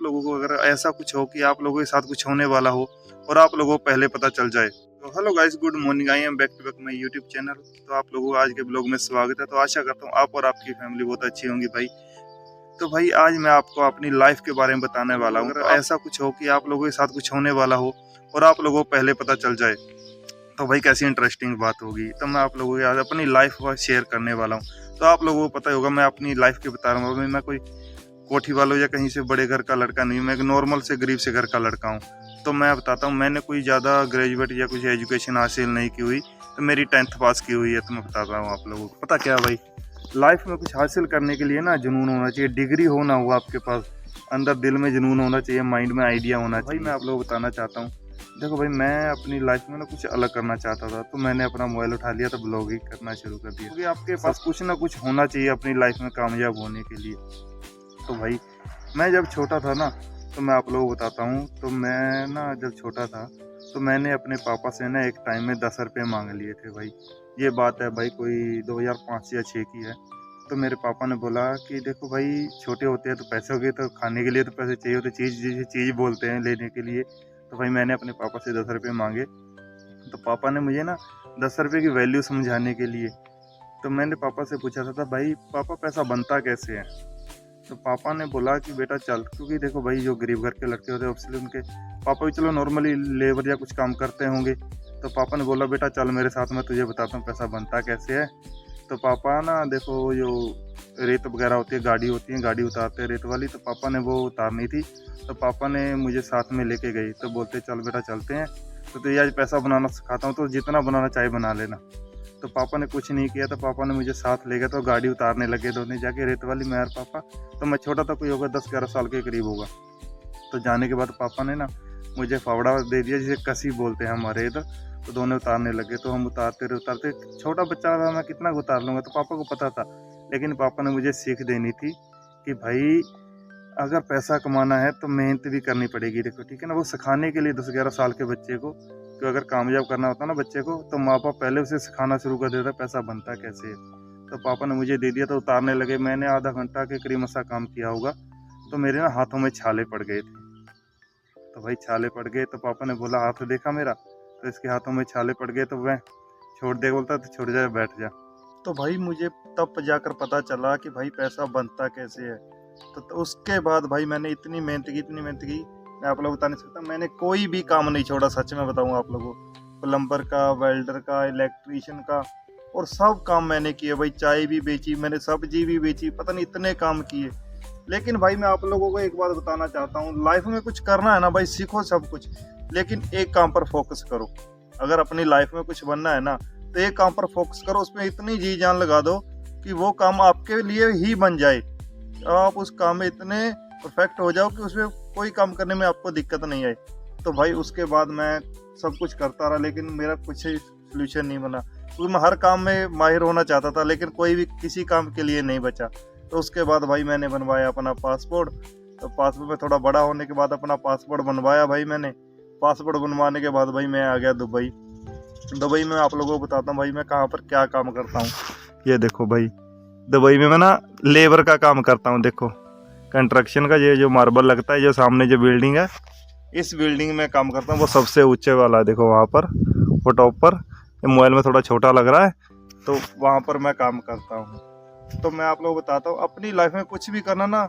लोगों को अगर ऐसा कुछ हो कि आप लोगों के साथ कुछ होने वाला हो और आप लोगों को पहले पता चल जाए। तो hello guys, good morning, I am back to back my YouTube channel. तो आप लोगों को आज के ब्लॉग में स्वागत है। तो आशा करता हूँ आप और आपकी फैमिली बहुत अच्छी होंगी भाई। तो भाई आज मैं आपको अपनी लाइफ के बारे में बताने वाला हूँ। अगर ऐसा कुछ हो कि आप लोगों के साथ कुछ होने वाला हो और आप लोगों को पहले पता चल जाए, तो भाई कैसी इंटरेस्टिंग बात होगी। तो मैं आप लोगों के आज अपनी लाइफ को शेयर करने वाला हूँ। तो आप लोगों को पता ही होगा, मैं अपनी लाइफ के बता रहा हूँ। मैं कोई कोठी वालों या कहीं से बड़े घर का लड़का नहीं हूँ, मैं एक नॉर्मल से गरीब से घर का लड़का हूँ। तो मैं बताता हूँ, मैंने कोई ज़्यादा ग्रेजुएट या कुछ एजुकेशन हासिल नहीं की हुई, तो मेरी 10th पास की हुई है। तो मैं बताता हूँ आप लोगों को। पता क्या भाई, लाइफ में कुछ हासिल करने के लिए ना जुनून होना चाहिए। डिग्री हो ना हो आपके पास, अंदर दिल में जुनून होना चाहिए, माइंड में आइडिया होना चाहिए। भाई मैं आप लोगों को बताना चाहता हूँ, देखो भाई, मैं अपनी लाइफ में ना कुछ अलग करना चाहता था। तो मैंने अपना मोबाइल उठा लिया, तो ब्लॉगिंग करना शुरू कर दिया। क्योंकि आपके पास कुछ ना कुछ होना चाहिए अपनी लाइफ में कामयाब होने के लिए। तो भाई मैं जब छोटा था ना, तो मैं आप लोगों को बताता हूँ। तो मैं ना जब छोटा था, तो मैंने अपने पापा से ना एक टाइम में 10 रुपये मांग लिए थे भाई। ये बात है भाई कोई 2005 या 6 की है। तो मेरे पापा ने बोला कि देखो भाई, छोटे होते हैं तो पैसे हो गए, तो खाने के लिए तो पैसे चाहिए होते, चीज़ बोलते हैं लेने के लिए। तो भाई मैंने अपने पापा से 10 रुपये मांगे। तो पापा ने मुझे ना 10 रुपये की वैल्यू समझाने के लिए, तो मैंने पापा से पूछा था भाई पापा पैसा बनता कैसे है। तो पापा ने बोला कि बेटा चल, क्योंकि देखो भाई जो गरीब घर के लड़के होते हैं ऑब्वियसली उनके पापा भी चलो नॉर्मली लेबर या कुछ काम करते होंगे। तो पापा ने बोला बेटा चल मेरे साथ, मैं तुझे बताता हूँ पैसा बनता कैसे है। तो पापा ना देखो, जो रेत वगैरह होती है, गाड़ी होती है, गाड़ी उतारते हैं रेत वाली, तो पापा ने वो उतारनी थी। तो पापा ने मुझे साथ में लेके गई। तो बोलते चल बेटा चलते हैं, तो तुझे आज पैसा बनाना सिखाता हूँ, तो जितना बनाना चाहे बना लेना। तो पापा ने कुछ नहीं किया, तो पापा ने मुझे साथ ले गया। तो गाड़ी उतारने लगे दोनों जाके रेत वाली, मैं और पापा। तो मैं छोटा था, कोई होगा 10-11 साल के करीब होगा। तो जाने के बाद पापा ने ना मुझे फावड़ा दे दिया, जिसे कसी बोलते हैं हमारे इधर। तो दोनों उतारने लगे। तो हम उतारते, छोटा बच्चा था मैं, कितना उतार लूँगा। तो पापा को पता था, लेकिन पापा ने मुझे सीख देनी थी कि भाई अगर पैसा कमाना है तो मेहनत भी करनी पड़ेगी। देखो ठीक है ना, वो सिखाने के लिए 10-11 साल के बच्चे को, कि अगर कामयाब करना होता ना बच्चे को, तो माँ बाप पहले उसे सिखाना शुरू कर देता पैसा बनता कैसे है। तो पापा ने मुझे दे दिया, तो उतारने लगे। मैंने आधा घंटा के करीब ऐसा काम किया होगा, तो मेरे ना हाथों में छाले पड़ गए थे। तो भाई छाले पड़ गए, तो पापा ने बोला हाथ देखा मेरा, तो इसके हाथों में छाले पड़ गए। तो वह छोड़ दे, बोलता तो छोड़ जा, बैठ जा। तो भाई मुझे तब जाकर पता चला कि भाई पैसा बनता कैसे है। तो उसके बाद भाई मैंने इतनी मेहनत की, मैं आप लोग बता नहीं सकता। मैंने कोई भी काम नहीं छोड़ा, सच में बताऊँ आप लोगों को। प्लम्बर का, वेल्डर का, इलेक्ट्रीशियन का, और सब काम मैंने किए भाई। चाय भी बेची मैंने, सब्जी भी बेची, पता नहीं इतने काम किए। लेकिन भाई मैं आप लोगों को एक बात बताना चाहता हूँ, लाइफ में कुछ करना है ना भाई, सीखो सब कुछ, लेकिन एक काम पर फोकस करो। अगर अपनी लाइफ में कुछ बनना है ना, तो एक काम पर फोकस करो, उसमें इतनी जी जान लगा दो कि वो काम आपके लिए ही बन जाए। आप उस काम में इतने परफेक्ट हो जाओ कि उसमें कोई काम करने में आपको दिक्कत नहीं आए। तो भाई उसके बाद मैं सब कुछ करता रहा, लेकिन मेरा कुछ सोल्यूशन नहीं बना, क्योंकि मैं हर काम में माहिर होना चाहता था, लेकिन कोई भी किसी काम के लिए नहीं बचा। तो उसके बाद भाई मैंने बनवाया अपना पासपोर्ट। तो पासपोर्ट में थोड़ा बड़ा होने के बाद अपना पासपोर्ट बनवाया भाई मैंने। पासपोर्ट बनवाने के बाद भाई मैं आ गया दुबई। दुबई में आप लोगों को बताता हूँ भाई मैं कहाँ पर क्या काम करता हूँ। ये देखो भाई, दुबई में मैं ना लेबर का काम करता हूँ। देखो कंस्ट्रक्शन का, ये जो मार्बल लगता है, जो सामने जो बिल्डिंग है, इस बिल्डिंग में काम करता हूँ। वो सबसे ऊंचे वाला है, देखो वहाँ पर, वो टॉप पर। ये मोबाइल में थोड़ा छोटा लग रहा है, तो वहाँ पर मैं काम करता हूँ। तो मैं आप लोगों को बताता हूँ, अपनी लाइफ में कुछ भी करना ना,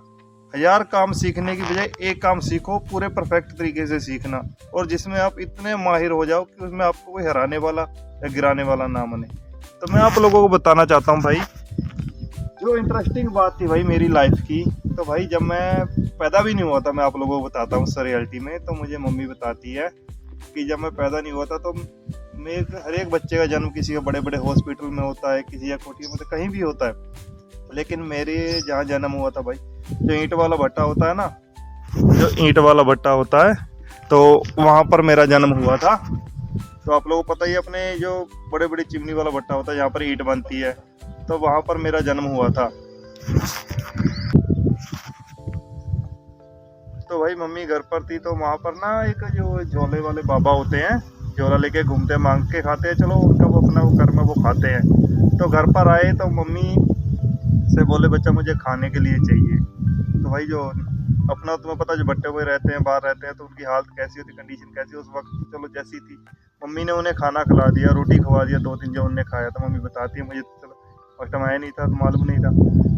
1000 काम सीखने की बजाय एक काम सीखो, पूरे परफेक्ट तरीके से सीखना, और जिसमें आप इतने माहिर हो जाओ कि उसमें आपको कोई हराने वाला या गिराने वाला ना बने। तो मैं आप लोगों को बताना चाहता हूँ भाई, जो इंटरेस्टिंग बात थी भाई मेरी लाइफ की। तो भाई जब मैं पैदा भी नहीं हुआ था, मैं आप लोगों को बताता हूँ सर रियलिटी में। तो मुझे मम्मी बताती है कि जब मैं पैदा नहीं हुआ था, तो मेरे हर एक बच्चे का जन्म किसी के बड़े बड़े हॉस्पिटल में होता है, किसी या कोठी में, कहीं भी होता है। लेकिन मेरे जहाँ जन्म हुआ था भाई, जो ईंट वाला भट्टा होता है ना, जो ईंट वाला भट्टा होता है, तो वहाँ पर मेरा जन्म हुआ था। तो आप लोगों को पता ही, अपने जो बड़े बड़े चिमनी वाला भट्टा होता है, जहाँ पर ईंट बनती है, तो वहाँ पर मेरा जन्म हुआ था। तो भाई मम्मी घर पर थी, तो वहाँ पर ना एक जो झोले वाले बाबा होते हैं, झोला लेके घूमते हैं, मांग के खाते हैं, चलो उनका वो अपना वो कर्म है, वो खाते हैं। तो घर पर आए तो मम्मी से बोले बच्चा मुझे खाने के लिए चाहिए। तो भाई जो अपना तुम्हें पता जो बट्टे हुए रहते हैं, बाहर रहते हैं, तो उनकी हालत कैसी होती, कंडीशन कैसी उस वक्त, चलो जैसी थी। मम्मी ने उन्हें खाना खिला दिया, रोटी खवा दिया 2-3 जो उन्होंने खाया था। मम्मी बताती है मुझे, तो चलो उस टाइम आया नहीं था तो मालूम नहीं था,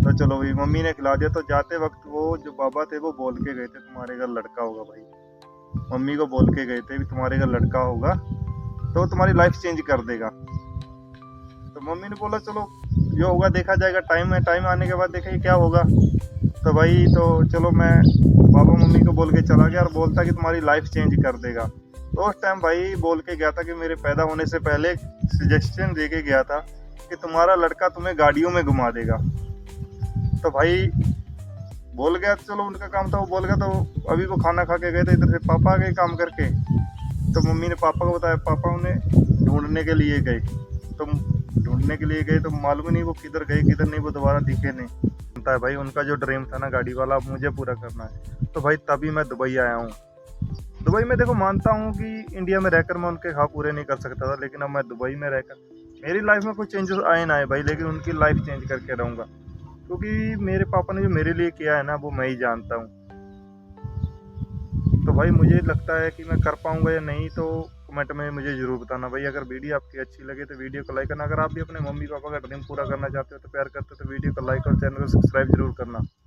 तो चलो भाई मम्मी ने खिला दिया। तो जाते वक्त वो जो बाबा थे वो बोल के गए थे तुम्हारे घर लड़का होगा भाई, मम्मी को बोल के गए थे भी तुम्हारे घर लड़का होगा तो तुम्हारी लाइफ चेंज कर देगा। तो मम्मी ने बोला चलो जो होगा देखा जाएगा, टाइम है, टाइम आने के बाद देखेंगे क्या होगा। तो भाई तो चलो मैं पापा मम्मी को बोल के चला गया और बोलता कि तुम्हारी लाइफ चेंज कर देगा। तो उस टाइम भाई बोल के गया था कि मेरे पैदा होने से पहले सजेशन दे के गया था कि तुम्हारा लड़का तुम्हें गाड़ियों में घुमा देगा। तो भाई बोल गया, चलो उनका काम था वो बोल गया। तो अभी वो खाना खा के गए थे, इधर से पापा गए काम करके। तो मम्मी ने पापा को बताया, पापा उन्हें ढूंढने के लिए गए। तो ढूंढने के लिए गए तो मालूम नहीं वो किधर गए किधर नहीं, वो दोबारा दिखे नहीं। है भाई उनका जो ड्रीम था ना गाड़ी वाला, अब मुझे पूरा करना है। तो भाई तभी मैं दुबई आया हूँ। दुबई में देखो मानता हूँ कि इंडिया में रहकर मैं उनके ख्वाब पूरे नहीं कर सकता था, लेकिन अब मैं दुबई में रहकर मेरी लाइफ में कुछ चेंजेस आए ना आए भाई, लेकिन उनकी लाइफ चेंज करके रहूँगा। क्योंकि मेरे पापा ने जो मेरे लिए किया है ना वो मैं ही जानता हूँ। तो भाई मुझे लगता है कि मैं कर पाऊँगा या नहीं, तो कमेंट में मुझे ज़रूर बताना भाई। अगर वीडियो आपकी अच्छी लगे तो वीडियो को लाइक करना। अगर आप भी अपने मम्मी पापा का ड्रीम पूरा करना चाहते हो तो प्यार करते हो तो वीडियो को लाइक और चैनल को सब्सक्राइब जरूर करना।